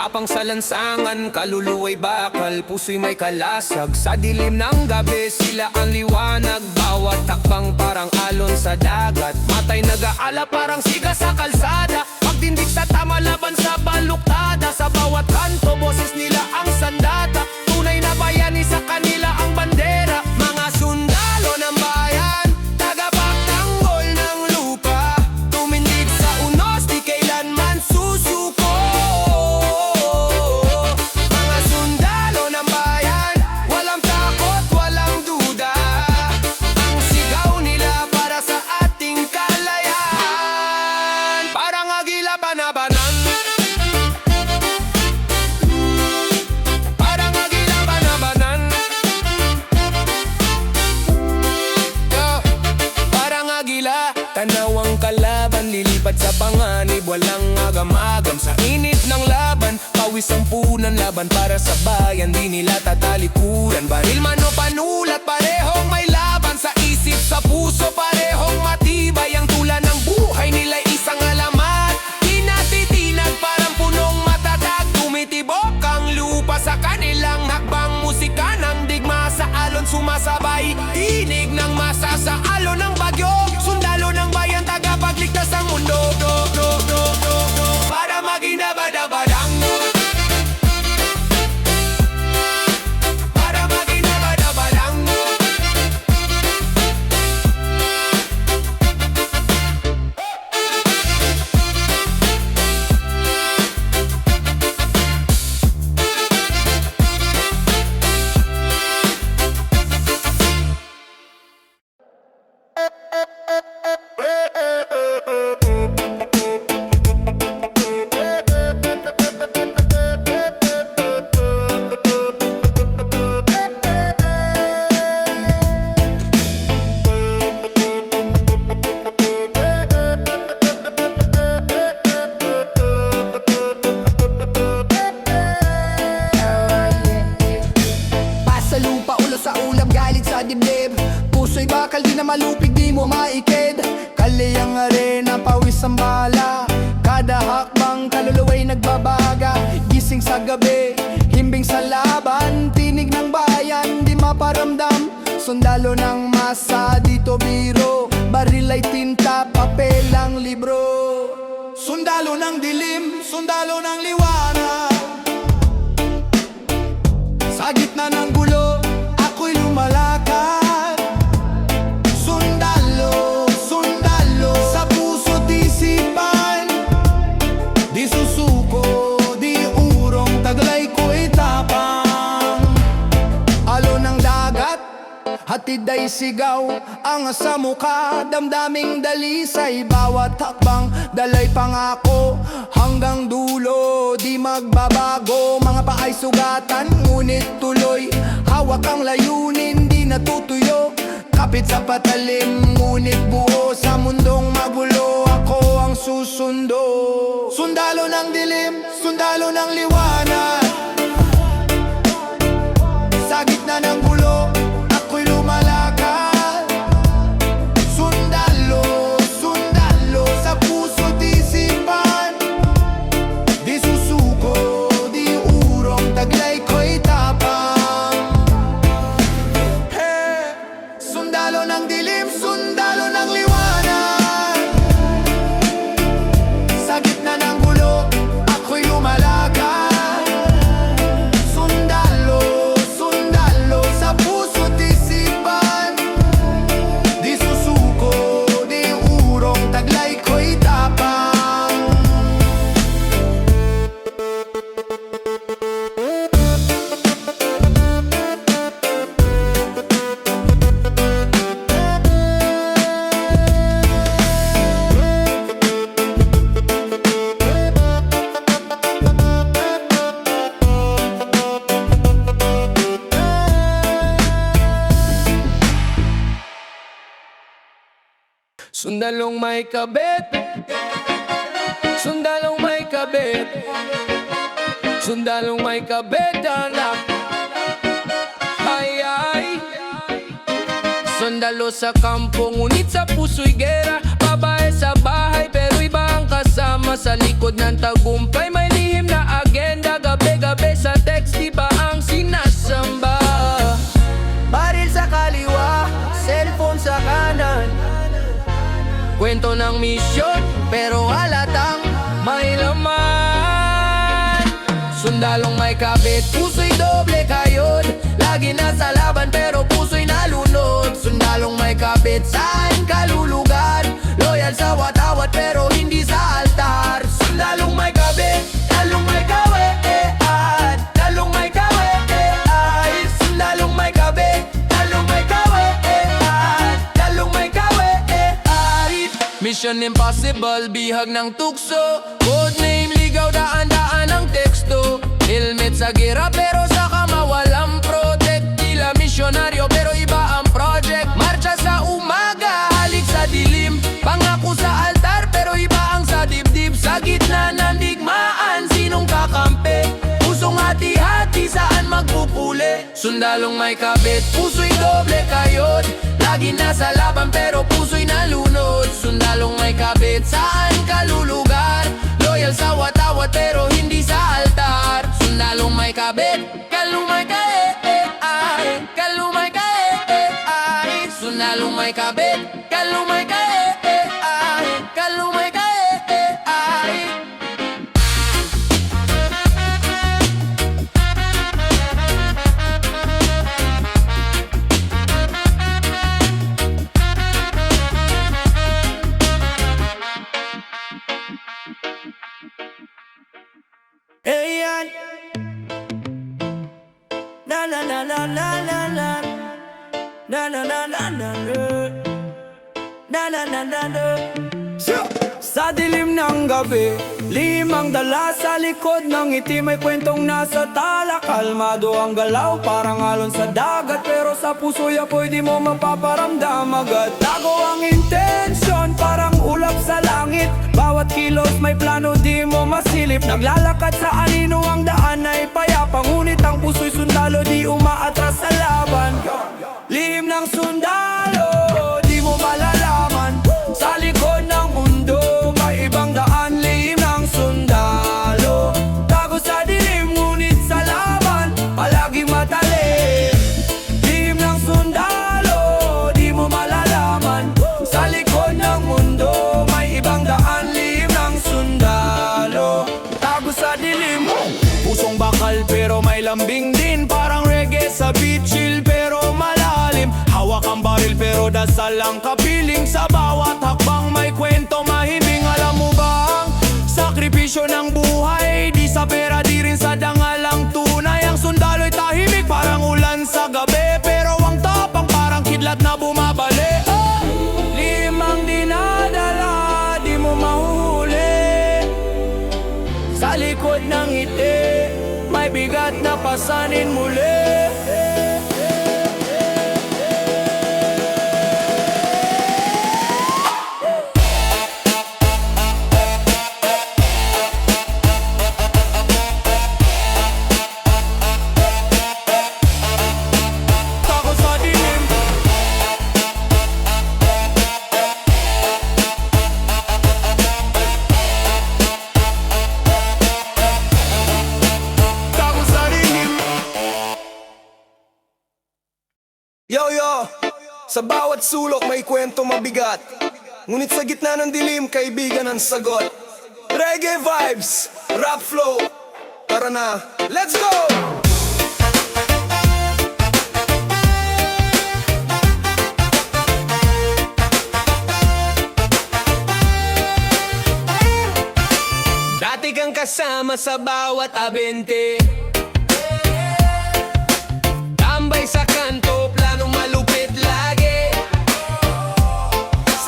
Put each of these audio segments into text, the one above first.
Tapang sa lansangan, kaluluwa'y bakal, puso'y may kalasag. Sa dilim ng gabi, sila ang liwanag. Bawat takbang parang alon sa dagat. Matay nag-aala parang siga sa kalsada. Pagtindig sa tama laban sa baluktada. Sa bawat kanto, boses nila ang sandata. Tunay na bayani sa kanila ang bandera. Mga sundalo ng bayan, tagapagtanggol ng lupa. Tumindig sa unos, di kailanman susuko. Mga sundalo ng bayan, walang takot, walang duda. Ang sigaw nila para sa ating kalayaan. Parang agila banabanan. Parang agila banabanan. Parang agila, tanaw ang kalaban, lilipad sa panganib, walang agam-agam. Sa init ng laban, pawis ang punan, laban para sa bayan, di nila tatalikuran. Baril man o panulat, parehong may laban. Sa isip, sa puso, parehong matibay. Ang tula ng buhay nila'y isang alamat. Di natitinag, parang punong matatag. Tumitibok ang lupa sa kanilang hakbang. Musika ng digma sa alon sumasabay. Tinig ng masa sa alon ng bagyo. Sundalo ng bayan, tagapagligtas ang mundo. Para maginabadabadang. Para maginabadabadang. Pasa lupa, ulo sa ulam, galit sa dibdib. Puso'y bakal, di na malupig, di mo maikid. Kaliyang arena, pawis ang bala. Kada hakbang, kaluluwa'y nagbabaga. Gising sa gabi, himbing sa laban. Tinig ng bayan, di maparamdam. Sundalo ng masa, dito biro. Baril ay tinta, papel ang libro. Sundalo ng dilim, sundalo ng liwanag. Sa gitna ng gulo, ako'y lumalakad. Sundalo, sundalo, sa puso't isipan. Di susuko, di urong, taglay ko'y tapang. Alon ng dagat, hatid ay sigaw. Ang sa mukha, damdaming dalisay. Bawat hakbang, dalay pangako. Hanggang dulo, di magbabago. Mga paay sugatan, ngunit tuloy. Hawak ang layunin, di natutuyo. Kapit sa patalim, ngunit buo. Sa mundong magulo, ako ang susundo. Sundalo ng dilim, sundalo ng liwanag. Sa gitna ng gulo, ako'y lumalakad. Sundalo, sundalo, sa puso't isipan. Di susuko, di urong, taglay ko'y tapang. Hey! Sundalo ng dilim, sundalo ng liwanag. Sa gitna ng gulo, ako'y lumalakad. Sundalo, sundalo, sa puso't isipan. Di susuko, di urong, taglay ko'y tapang. Sundalong may kabit, sundalong may kabit, sundalong may kabit, anak. Ay, ay. Sundalo sa kampo, ngunit sa puso'y gera. Babae sa bahay, pero iba ang kasama. Sa likod ng tagumpay, may lihim na agenda. gabi-gabi sa text, di ba ang sinasamba? Baril sa kaliwa, cellphone sa kanan. Kwento ng misyon, pero halatang may laman. Sundalong may kabit, puso'y doble kayod. Lagi nasa laban pero puso'y nalunod. Sundalong may kabit, saan kalulugar? Loyal sa watawat pero hindi sa altar. Sundalong may kabit, talong may kawean. Talong may kawean. Sundalong may kabit, talong may kawean. Talong may kawean. Mission Impossible, bihag ng tukso. Codename, ligaw, daan-daan ang teksto. Helmet sa gira pero sa kama walang protect. Tila misyonaryo pero iba ang project. Marcha sa umaga, halik sa dilim. Pangako sa altar pero iba ang sa dibdib. Sa gitna ng digmaan, sinong kakampi? Pusong hati-hati, saan magpupuli? Sundalong may kabit, puso'y doble kayod. Lagi nasa laban pero puso'y nalunod. Sundalong may kabit, saan kalulugar? Loyal sa watawat pero hindi sa altar. Sundalong may kabit, kalumay ay, kalumay ay. Sundalong may kabit, kalumay ay, kalumay ay. Ayan. Na na na na na na na. Na na na na na na. Na na na na na. Sa dilim ng gabi, limang dala sa likod ng ngiti. May kwentong nasa tala. Kalmado ang galaw, parang alon sa dagat. Pero sa puso'y apoy di mo mapaparamdam agad. Tago ang intensyon, parang ulap sa langit. Bawat kilos may plano di mo masilip. Naglalakad sa anino ang daan ay payapa. Ngunit ang puso'y sundalo di umaatras sa laban. Lihim ng sundalo, di mo malalaman. Sa likod ng mundo, may ibang daan. Lihim ng sundalo, tago sa dilim, ngunit sa laban palagi matalim. Lihim ng sundalo, di mo malalaman. Sa likod ng mundo, may ibang daan. Lihim ng sundalo, tago sa dilim. Pusong bakal pero may lambing din. Parang reggae sa beat, chill pero malalim. Hawak ang baril pero dasal ang kapiling. Sa bawat hakbang may kwento mahimbing. Alam mo bang sakripisyo ng buhay di sa pera, di rin sa dangal ang tunay. Ang sundalo'y tahimik parang ulan sa gabi, pero ang tapang parang kidlat na bumabali. Limang dinadala, di mo mahuhuli. Sa likod ng ngiti, may bigat na pasanin muli. Tago sa dilim, tago sa dilim. Yo, sa bawat sulok may kwento mabigat. Ngunit sa gitna ng dilim, kaibigan ang sagot. Reggae vibes, rap flow. Tara na, let's go! Dati kang kasama sa bawat abente. Tambay sa kanto, planong malupit lagi.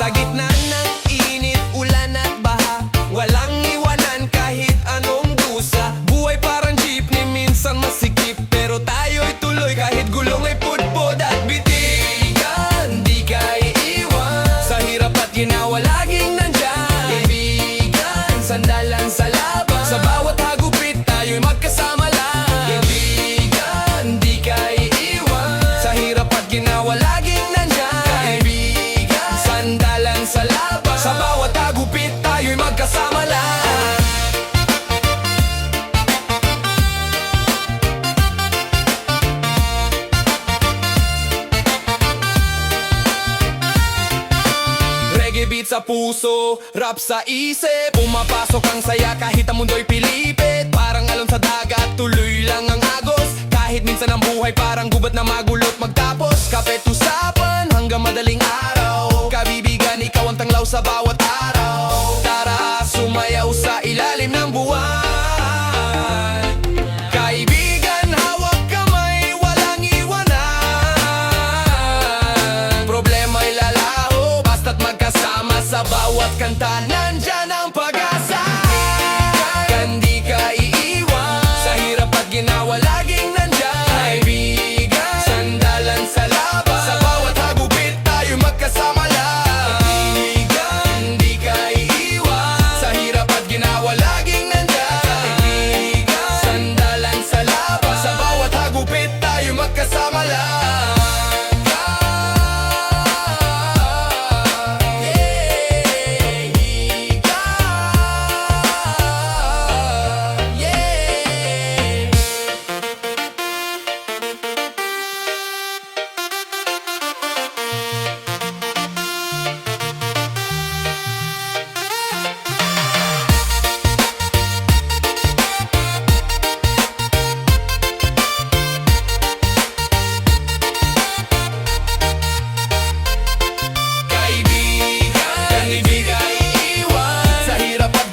Sa gitna ng init, ulan at baha, walang iwanan kahit anong dusa. Buhay parang jeepney, minsan masikip, pero tayo'y tuloy kahit gulong ay pudpod at bitigan. Di ka iiwan, sa hirap at ginawa laging nandyan. Kaibigan, sandalan sa laban, sa bawat hagupit tayo'y magkasama lang. Kaibigan, di ka iiwan, sa hirap at ginawa laging nandyan. Kaibigan, sandalan sa laban, sa bawat hagupit tayo'y magkasama lang. sa puso, rap sa isip. Pumapasok ang saya kahit ang mundo'y pilipit. Parang alon sa dagat, tuloy lang ang agos. Kahit minsan ang buhay parang gubat na magulot magtapos. Kapit usapan hanggang madaling araw. Kabibigan, ikaw ang tanglaw sa bawat araw. Tara, sumayaw sa ilalim ng buwan. Kaibigan, hawak kamay, walang iwanan. Problema'y lalaho, basta't magkasama sa bawat kanta. Nandyan ang pag-asa. Hindi ka iiwan sa hirap at ginawa, laging nandyan. Kaibigan, sandalan sa laban. Sa bawat hagupit tayo magkasama lang. Kaibigan, hindi ka iiwan sa hirap at ginawa, laging nandyan. Kaibigan, sandalan sa laban. Sa bawat hagupit tayo magkasama lang.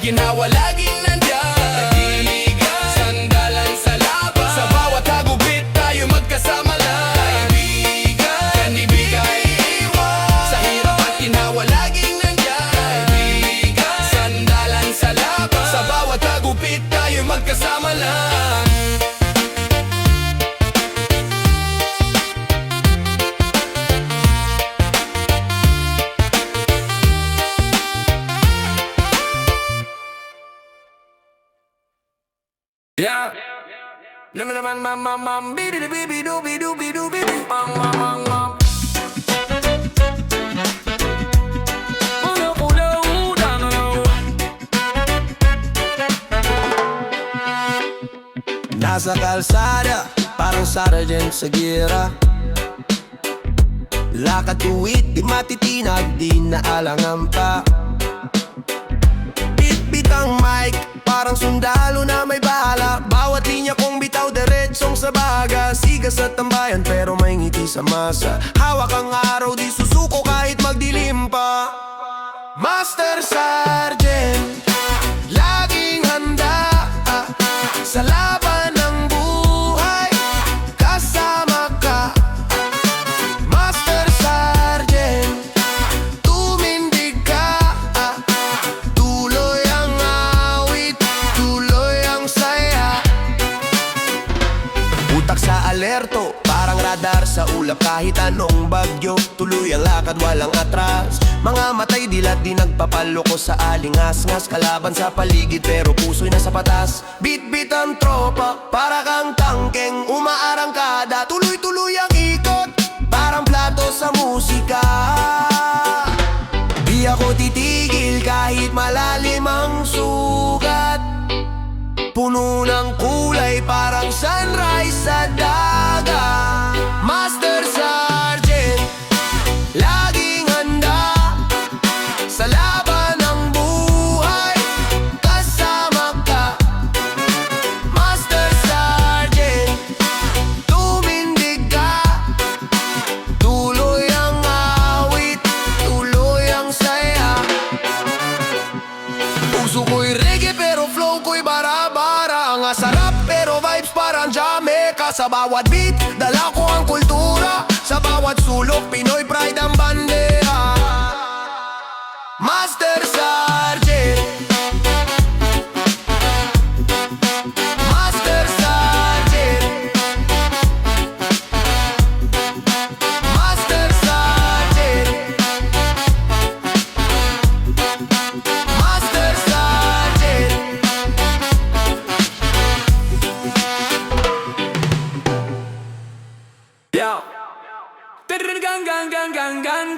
Ginawa, laging nandyan. Kaibigan, sandalan sa laban. Sa bawat hagupit tayo magkasama lang. Kaibigan, hindi ka iiwan sa hirap at ginawa, laging nandyan. Kaibigan, sandalan sa laban. Sa bawat hagupit tayo magkasama lang. Yeah. Naman mam bibi bibi dubi dubi dubi mam. Nasa kalsada, parang sergeant sa gira. Lakad tuwid, di matitinag, di naalangan pa. Bit-bit ang mic, parang sundalo na may bala. Bawat linya kong bitaw, diretsong sa baga. Siga sa tambayan, pero may ngiti sa masa. Hawak ang araw, di susuko kahit magdilim pa. Master Sergeant, laging handa sa laban ng buhay, kasama ka. Master Sergeant, tumindig ka. Tuloy ang awit, tuloy ang saya. Utak sa alerto, parang radar sa ulap. Kahit anong bagyo, tuloy ang lakad, walang atras. Mga matay dilat, di nagpapaloko sa alingas-ngas. Kalaban sa paligid, pero puso'y nasa patas. Bit-bit ang tropa, para kang tangkeng umaarangkada. Tuloy-tuloy ang ikot, parang plato sa musika. Di ako titigil kahit malalim ang sugat. Puno ng kulay, parang sunrise sa dagat. Master Sergeant, laging handa sa laban ng buhay, kasama ka. Master Sergeant, tumindig ka. Tuloy ang awit, tuloy ang saya. Puso ko'y reggae pero flow ko'y bara-bara. Ang sarap pero vibes parang Jamaica. Sa bawat beat, dala ko ang kultura. Sa bawat sulok, Pinoy pride ang bandera. Master Sergeant, Master Sergeant, Master Sergeant, Master Sergeant. Yeah. Gang gang gang gang gang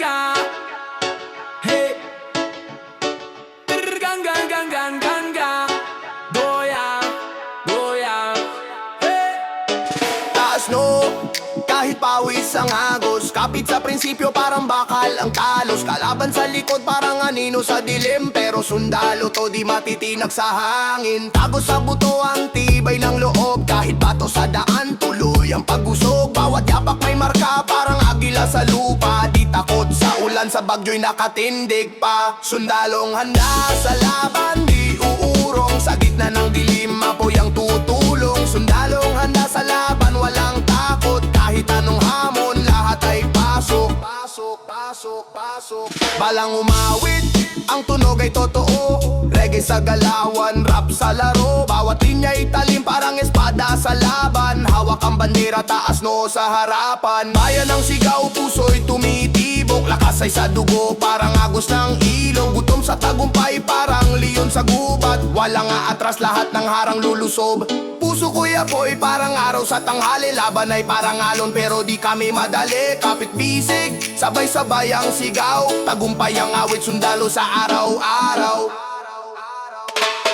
pawis ang agos. Kapit sa prinsipyo parang bakal ang talos. Kalaban sa likod parang anino sa dilim. Pero sundalo to di matitinag sa hangin. Tago sa buto ang tibay ng loob. Kahit bato sa daan tuloy ang pag-usog. Bawat yapak may marka parang agila sa lupa. Di takot sa ulan, sa bagyo'y nakatindig pa. Sundalong handa sa laban, di uurong. Sa gitna ng dilim, apoy ang tutulong. Sundalong handa sa laban, walang takot. Kahit anong hamon, lahat ay pasok. Pasok, pasok, pasok. Balang umawit, ang tunog ay totoo. Reggae sa galawan, rap sa laro. Bawat linya ay talim parang espada sa laban. Hawak ang bandera, taas noo sa harapan. Bayan ng sigaw, puso'y tumitibok. Lakas ay sa dugo, parang agos ng ilog. Gutom sa tagumpay, parang leon sa gubat. Walang aatras, lahat ng harang lulusob. Puso ko'y apoy, parang araw sa tanghali. Laban ay parang alon, pero di kami madali. Kapit bisig, sabay-sabay ang sigaw. Tagumpay ang awit, sundalo sa araw-araw.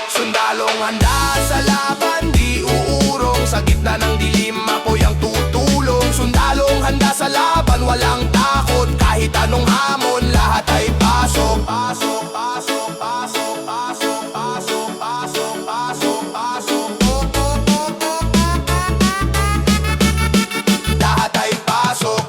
Sundalong handa sa laban, di uurong. Sa gitna ng dilim, apoy ang tutulong. Sundalong handa sa laban, walang takot. Kahit anong hamon, lahat ay pasok. Pasok, pasok, pasok, pasok, pasok, pasok, pasok, pasok. Lahat ay pasok.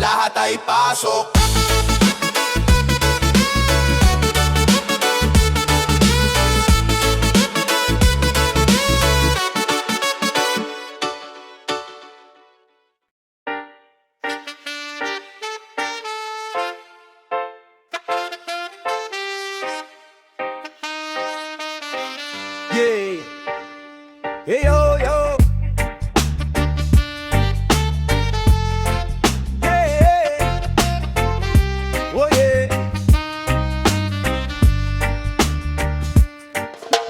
Lahat ay pasok. Yeah. Hey yo yo.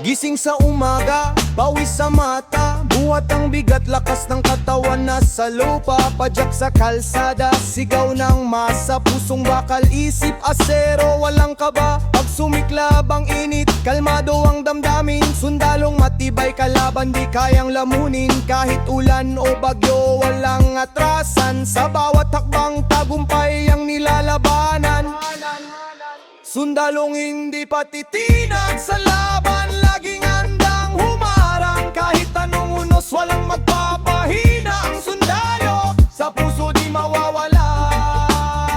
Gising sa umaga, pawis sa mata. Buhat ang bigat, lakas ng katawan nasa lupa. Padyak sa kalsada, sigaw ng masa. Pusong bakal, isip asero, walang kaba. Pag sumiklab ang init, kalmado ang damdamin. Sundalong matibay, kalaban di kayang lamunin. Kahit ulan o bagyo, walang atrasan. Sa bawat hakbang, tagumpay ang nilalabanan. Sundalong hindi patitinag sa laban, laging handang humarang. Kahit anong unos, walang magpapahina. Ang sundalo, sa puso di mawawala.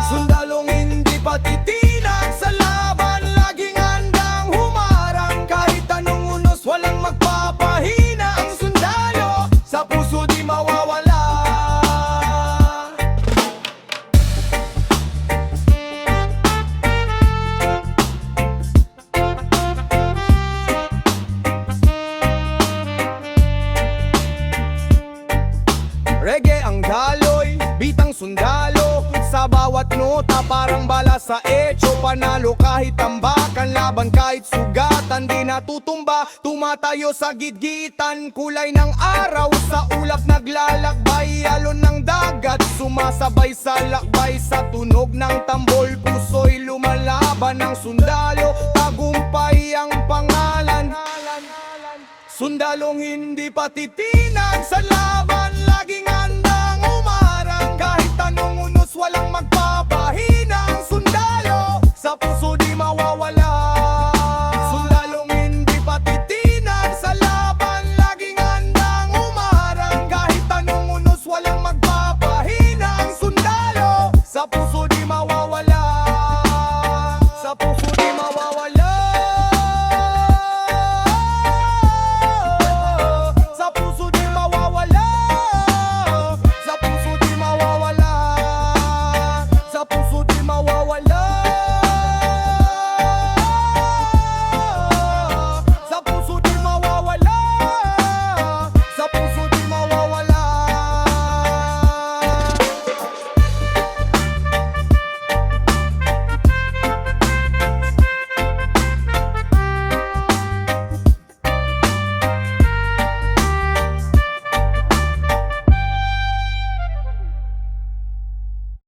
Sundalong hindi patitinag sa laban, laging handang humarang. Kahit anong unos, walang magpapahina. Ang sundalo, sa puso di mawawala. Reggae ang daloy, bitang sundalo. Sa bawat nota parang bala sa etso. Panalo kahit tambakan, laban kahit sugatan. Di natutumba, tumatayo sa gitgitan. Kulay ng araw sa ulap naglalakbay. Alon ng dagat, sumasabay sa lakbay. Sa tunog ng tambol, puso'y lumalaban. Ng sundalo, tagumpay ang pangalan. Sundalong hindi patitinag sa laban, laging handang umarang. Kahit anong unos, walang magpapahina. Ang sundalo, sa puso di mawawala. Sundalong hindi patitinag sa laban, laging handang umarang. Kahit anong unos, walang magpapahina. Ang sundalo, sa puso di mawawala. Sa puso di mawawala. Sa puso di mawawala. Sa puso di mawawala. Sa puso di mawawala.